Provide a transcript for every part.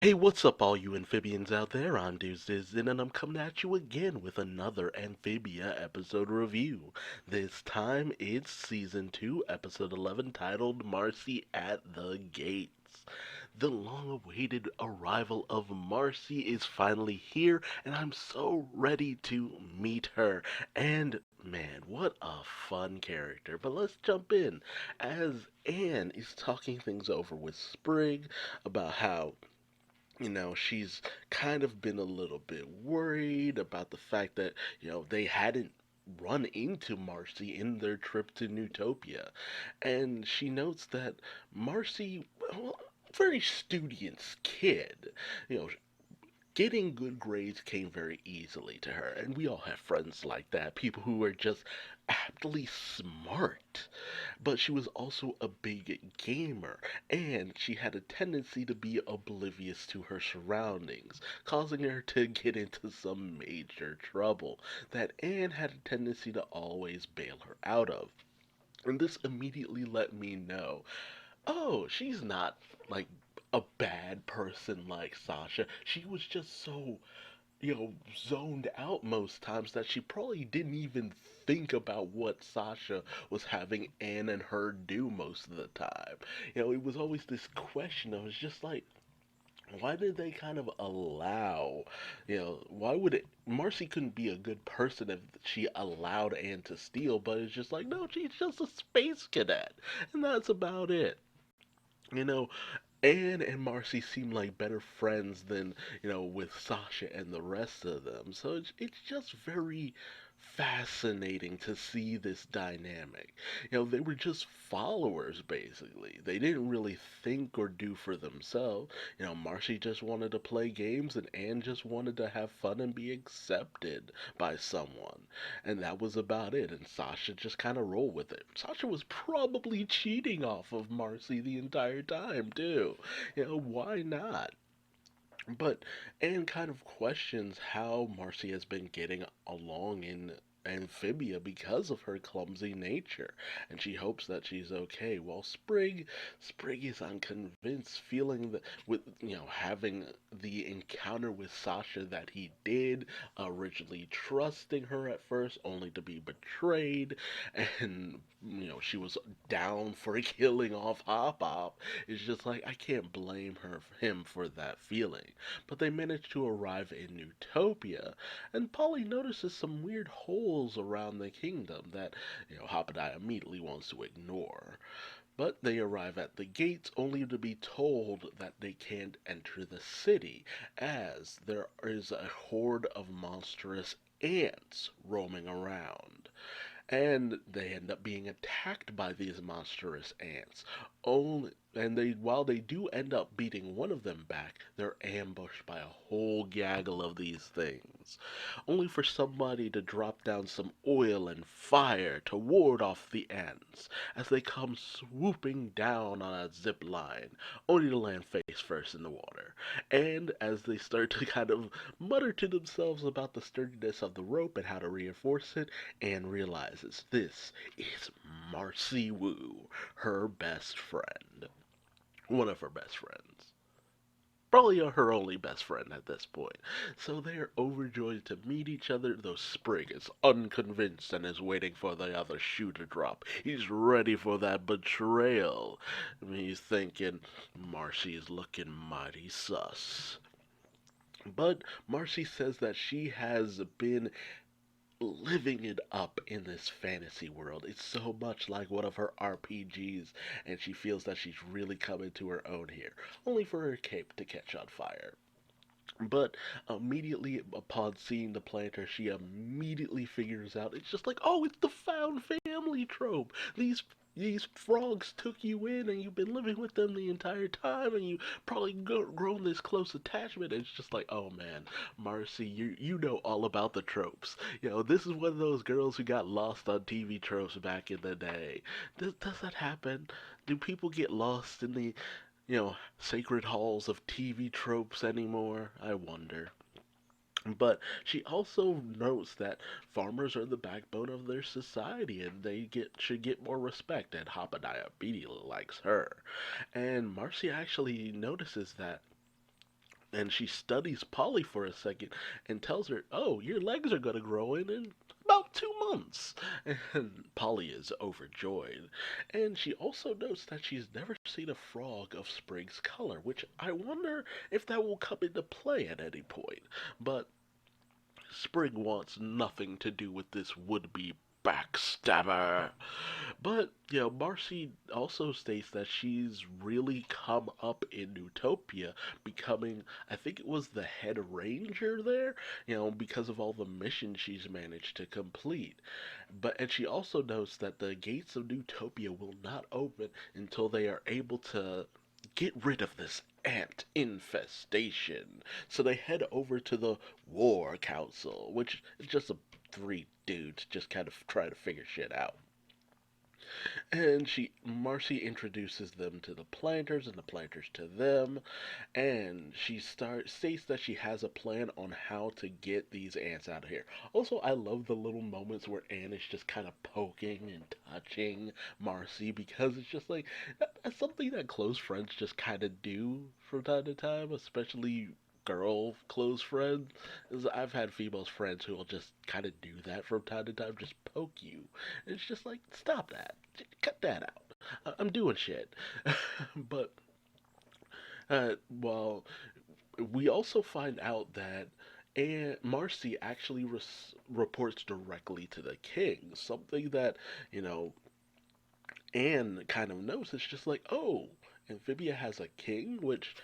Hey, what's up, all you amphibians out there? I'm Duuz-Diz-Din, and I'm coming at you again with another Amphibia episode review. This time it's Season 2, Episode 11, titled Marcy at the Gates. The long awaited arrival of Marcy is finally here, and I'm so ready to meet her. And man, what a fun character. But let's jump in. As Anne is talking things over with Sprig about how she's kind of been a little bit worried about the fact that, they hadn't run into Marcy in their trip to Newtopia. And she notes that Marcy, well, very studious kid, you know, getting good grades came very easily to her. And we all have friends like that, people who are just aptly smart. But she was also a big gamer, and she had a tendency to be oblivious to her surroundings, causing her to get into some major trouble that Anne had a tendency to always bail her out of. And this immediately let me know, oh, she's not like a bad person like Sasha. She was just so zoned out most times that she probably didn't even think about what Sasha was having Anne and her do most of the time. It was always this question of, it's just like, why did they kind of allow, why would Marcy couldn't be a good person if she allowed Anne to steal, but it's just like, no, she's just a space cadet, and that's about it. You know, Anne and Marcy seem like better friends than, with Sasha and the rest of them. So it's just very fascinating to see this dynamic. They were just followers, basically. They didn't really think or do for themselves. Marcy just wanted to play games, and Anne just wanted to have fun and be accepted by someone. And that was about it. And Sasha just kind of rolled with it. Sasha was probably cheating off of Marcy the entire time, too. Why not? But Anne kind of questions how Marcy has been getting along in Amphibia because of her clumsy nature, and she hopes that she's okay. While Sprig is unconvinced, feeling that with having the encounter with Sasha that he did, originally trusting her at first, only to be betrayed, and she was down for killing off Hop Hop. It's just like, I can't blame him for that feeling. But they manage to arrive in Newtopia, and Polly notices some weird holes around the kingdom that, Hopadai immediately wants to ignore. But they arrive at the gates only to be told that they can't enter the city, as there is a horde of monstrous ants roaming around, and they end up being attacked by these monstrous ants. Only and they while they do end up beating one of them back, they're ambushed by a whole gaggle of these things, only for somebody to drop down some oil and fire to ward off the ants as they come swooping down on a zip line, only to land face first in the water. And as they start to kind of mutter to themselves about the sturdiness of the rope and how to reinforce it, and realizes this is Marcy Wu, her best friend. One of her best friends. Probably her only best friend at this point. So they are overjoyed to meet each other, though Sprig is unconvinced and is waiting for the other shoe to drop. He's ready for that betrayal. He's thinking, Marcy's looking mighty sus. But Marcy says that she has been living it up in this fantasy world. It's so much like one of her RPGs, and she feels that she's really coming to her own here, only for her cape to catch on fire. But immediately upon seeing the planter, she immediately figures out, it's just like, oh, it's the found family trope. These frogs took you in, and you've been living with them the entire time, and you probably grown this close attachment. It's just like, oh man, Marcy, you know all about the tropes. This is one of those girls who got lost on TV tropes back in the day. Does that happen? Do people get lost in the sacred halls of TV tropes anymore? I wonder. But she also notes that farmers are the backbone of their society, and they should get more respect, and Hopadaya immediately likes her. And Marcy actually notices that And she studies Polly for a second and tells her, "Oh, your legs are gonna grow in about 2 months." And Polly is overjoyed. And she also notes that she's never seen a frog of Sprig's color, which I wonder if that will come into play at any point. But Sprig wants nothing to do with this would-be backstabber. But, Marcy also states that she's really come up in Utopia, becoming, I think it was the head ranger there, because of all the missions she's managed to complete. And she also notes that the gates of Utopia will not open until they are able to get rid of this ant infestation. So they head over to the War Council, which is just three dudes just kind of trying to figure shit out. And Marcy introduces them to the planters and the planters to them, and states that she has a plan on how to get these ants out of here. Also, I love the little moments where Anne is just kind of poking and touching Marcy, because it's just like that's something that close friends just kind of do from time to time, especially girl close friends. I've had female friends who will just kind of do that from time to time, just poke you. And it's just like, stop that. Cut that out. I'm doing shit. But, well, we also find out that Marcy actually reports directly to the king, something that, you know, Anne kind of knows. It's just like, oh, Amphibia has a king, which,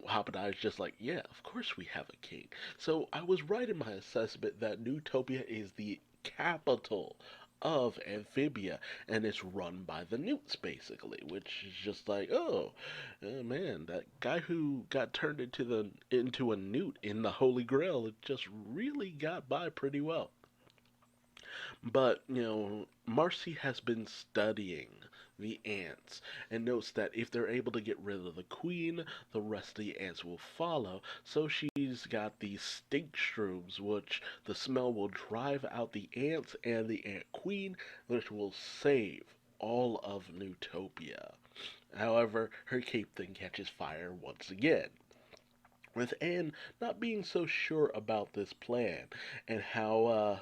Hop and I is just like, yeah, of course we have a king. So I was right in my assessment that Newtopia is the capital of Amphibia, and it's run by the Newts, basically, which is just like, man, that guy who got turned into a Newt in the Holy Grail, it just really got by pretty well. But, Marcy has been studying the ants and notes that if they're able to get rid of the queen, the rest of the ants will follow. So she's got these stink shrooms, which the smell will drive out the ants and the ant queen, which will save all of Newtopia. However, her cape thing catches fire once again, with Anne not being so sure about this plan and how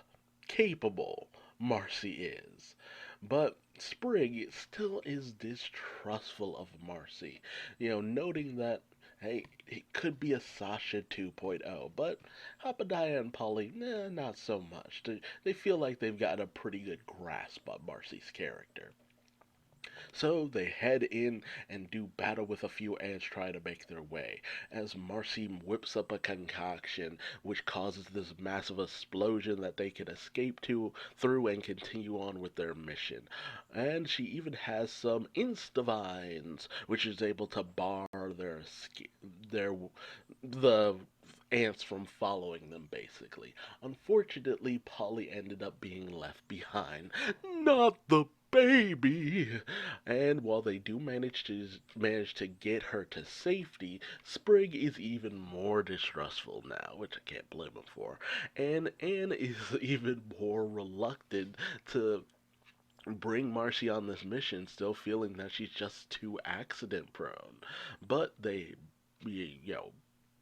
capable Marcy is. But Sprig still is distrustful of Marcy, noting that, hey, it could be a Sasha 2.0, but Hapadaya and Polly, nah, not so much. They feel like they've got a pretty good grasp on Marcy's character. So they head in and do battle with a few ants trying to make their way, as Marcy whips up a concoction which causes this massive explosion that they can escape through and continue on with their mission. And she even has some insta-vines, which is able to bar their the ants from following them, basically. Unfortunately, Polly ended up being left behind. Not the baby. And while they do manage to get her to safety, Sprig is even more distrustful now, which I can't blame him for. And Anne is even more reluctant to bring Marcy on this mission, still feeling that she's just too accident prone. But they,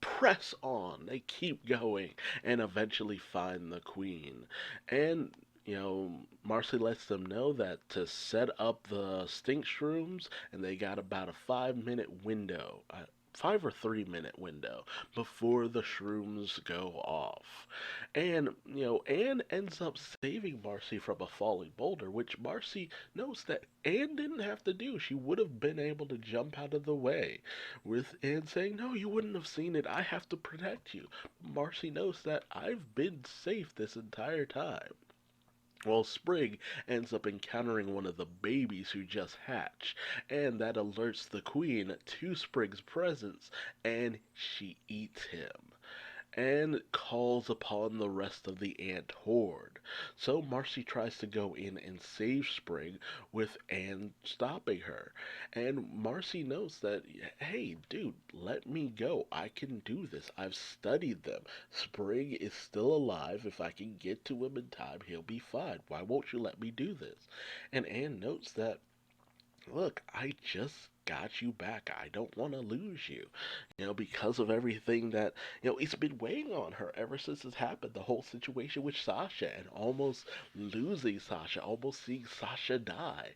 press on. They keep going and eventually find the queen. And Marcy lets them know that to set up the stink shrooms, and they got about a 5 minute window, 5 or 3 minute window before the shrooms go off. And, Anne ends up saving Marcy from a falling boulder, which Marcy knows that Anne didn't have to do. She would have been able to jump out of the way, with Anne saying, no, you wouldn't have seen it. I have to protect you. Marcy knows that I've been safe this entire time. Well, Sprig ends up encountering one of the babies who just hatched, and that alerts the queen to Sprig's presence, and she eats him and calls upon the rest of the ant horde. So Marcy tries to go in and save Sprig, with Anne stopping her. And Marcy knows that, hey, dude, let me go. I can do this. I've studied them. Sprig is still alive. If I can get to him in time, he'll be fine. Why won't you let me do this? And Anne notes that, look, I just got you back. I don't want to lose you. Because of everything that, it's been weighing on her ever since it's happened. The whole situation with Sasha and almost losing Sasha, almost seeing Sasha die.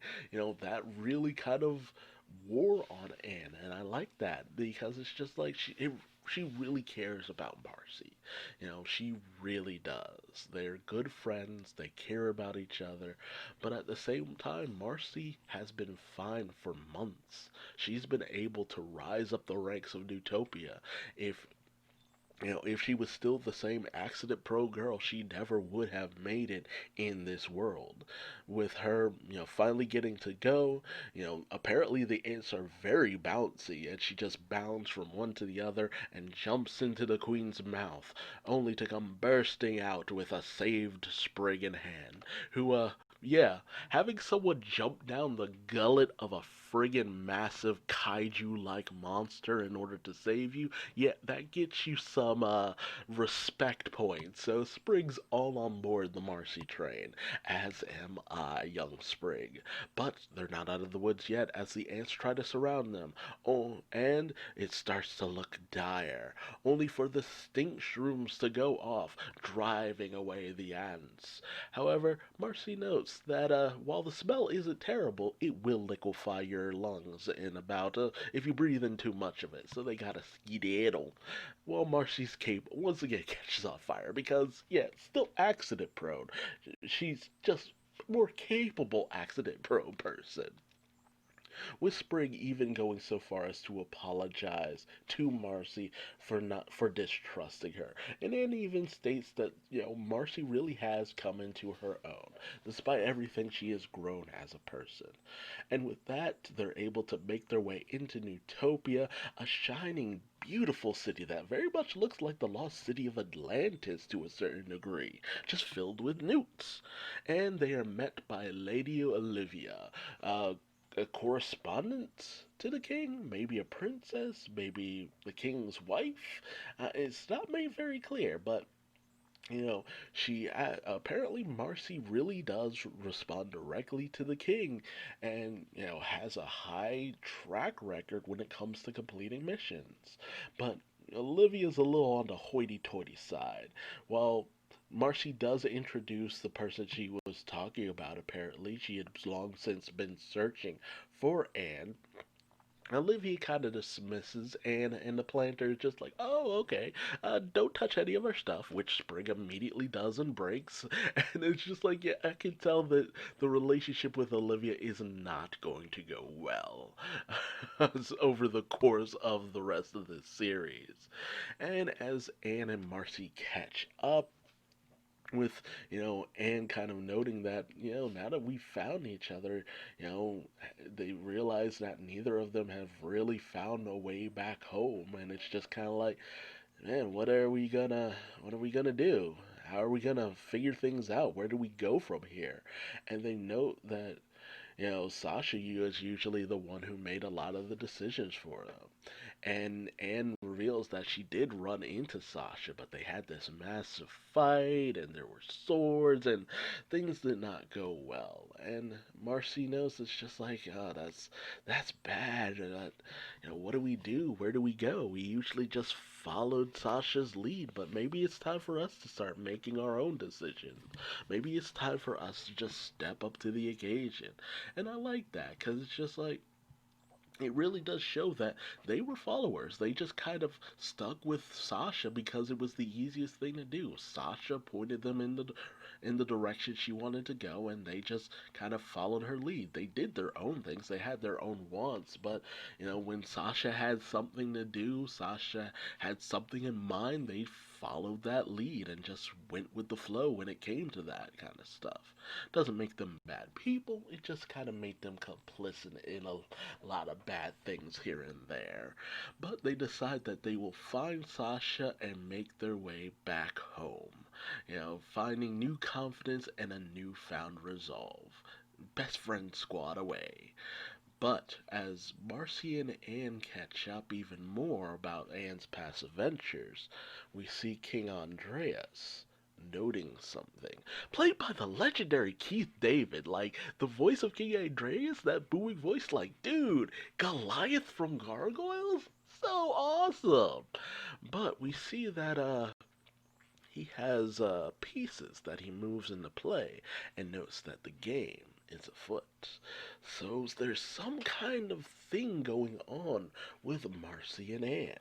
That really kind of wore on Anne, and I like that because it's just like she really cares about Marcy. She really does. They're good friends, they care about each other, but at the same time, Marcy has been fine for months. She's been able to rise up the ranks of Newtopia. If if she was still the same accident pro girl, she never would have made it in this world. With her, finally getting to go, apparently the ants are very bouncy, and she just bounds from one to the other and jumps into the queen's mouth, only to come bursting out with a saved Sprig in hand, who, yeah, having someone jump down the gullet of a friggin' massive kaiju-like monster in order to save you, yeah, that gets you some respect points. So Sprig's all on board the Marcy train, as am I, young Sprig. But they're not out of the woods yet as the ants try to surround them. Oh, and it starts to look dire, only for the stink shrooms to go off, driving away the ants. However, Marcy notes that while the smell isn't terrible, it will liquefy your lungs in about if you breathe in too much of it. So they gotta skedaddle. Well, Marcy's cape once again catches on fire because, yeah, still accident prone. She's just more capable accident prone person, with Sprig even going so far as to apologize to Marcy for distrusting her. And Anne even states that, Marcy really has come into her own, despite everything she has grown as a person. And with that, they're able to make their way into Newtopia, a shining, beautiful city that very much looks like the lost city of Atlantis to a certain degree, just filled with newts. And they are met by Lady Olivia, a correspondent to the king, maybe a princess, maybe the king's wife. It's not made very clear, but she apparently Marcy really does respond directly to the king, and has a high track record when it comes to completing missions. But Olivia's a little on the hoity-toity side. While Marcy does introduce the person she was talking about. Apparently, she had long since been searching for Anne. Olivia kind of dismisses Anne, and the planter is just like, oh, okay, don't touch any of our stuff, which Sprig immediately does and breaks. And it's just like, yeah, I can tell that the relationship with Olivia is not going to go well over the course of the rest of this series. And as Anne and Marcy catch up, with Anne kind of noting that now that we found each other, they realize that neither of them have really found a way back home, and it's just kind of like, man, what are we gonna do? How are we gonna figure things out? Where do we go from here? And they note that Sasha is usually the one who made a lot of the decisions for them. And Anne reveals that she did run into Sasha, but they had this massive fight, and there were swords, and things did not go well. And Marcy knows it's just like, oh, that's bad. What do we do? Where do we go? We usually just followed Sasha's lead, but maybe it's time for us to start making our own decisions. Maybe it's time for us to just step up to the occasion. And I like that because it's just like, it really does show that they were followers. They just kind of stuck with Sasha because it was the easiest thing to do. Sasha pointed them in the direction she wanted to go, and they just kind of followed her lead. They did their own things. They had their own wants, but when Sasha had something to do, Sasha had something in mind, they followed that lead and just went with the flow when it came to that kind of stuff. Doesn't make them bad people, it just kind of made them complicit in a lot of bad things here and there. But they decide that they will find Sasha and make their way back home. Finding new confidence and a newfound resolve. Best friend squad away. But as Marcy and Anne catch up even more about Anne's past adventures, we see King Andreas noting something. Played by the legendary Keith David, like the voice of King Andreas, that booming voice, like, dude, Goliath from Gargoyles? So awesome! But we see that, he has pieces that he moves into play and notes that the game is afoot. So there's some kind of thing going on with Marcy and Anne.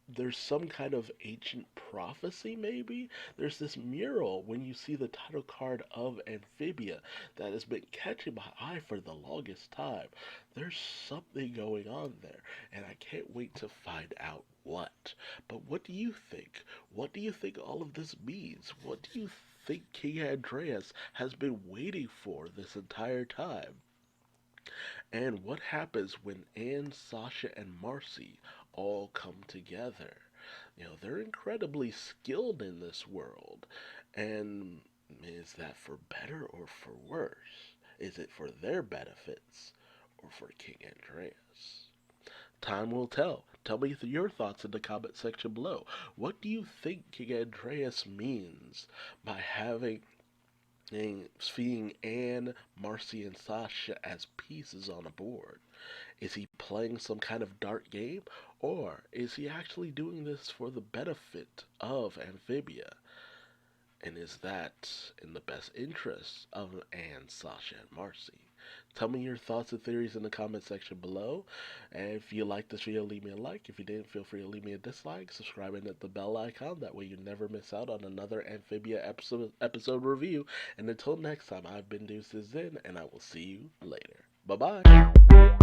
There's some kind of ancient prophecy, maybe? There's this mural when you see the title card of Amphibia that has been catching my eye for the longest time. There's something going on there, and I can't wait to find out what. But what do you think? What do you think all of this means? What do you think King Andreas has been waiting for this entire time? And what happens when Anne, Sasha, and Marcy all come together? They're incredibly skilled in this world. And is that for better or for worse? Is it for their benefits or for King Andreas? Time will tell. Tell me your thoughts in the comment section below. What do you think King Andreas means by seeing Anne, Marcy, and Sasha as pieces on a board? Is he playing some kind of dark game, or is he actually doing this for the benefit of Amphibia? And is that in the best interest of Anne, Sasha, and Marcy? Tell me your thoughts and theories in the comment section below. And if you liked this video, leave me a like. If you didn't, feel free to leave me a dislike. Subscribe and hit the bell icon. That way you never miss out on another Amphibia episode review. And until next time, I've been Duuz-Diz-Din, and I will see you later. Bye-bye.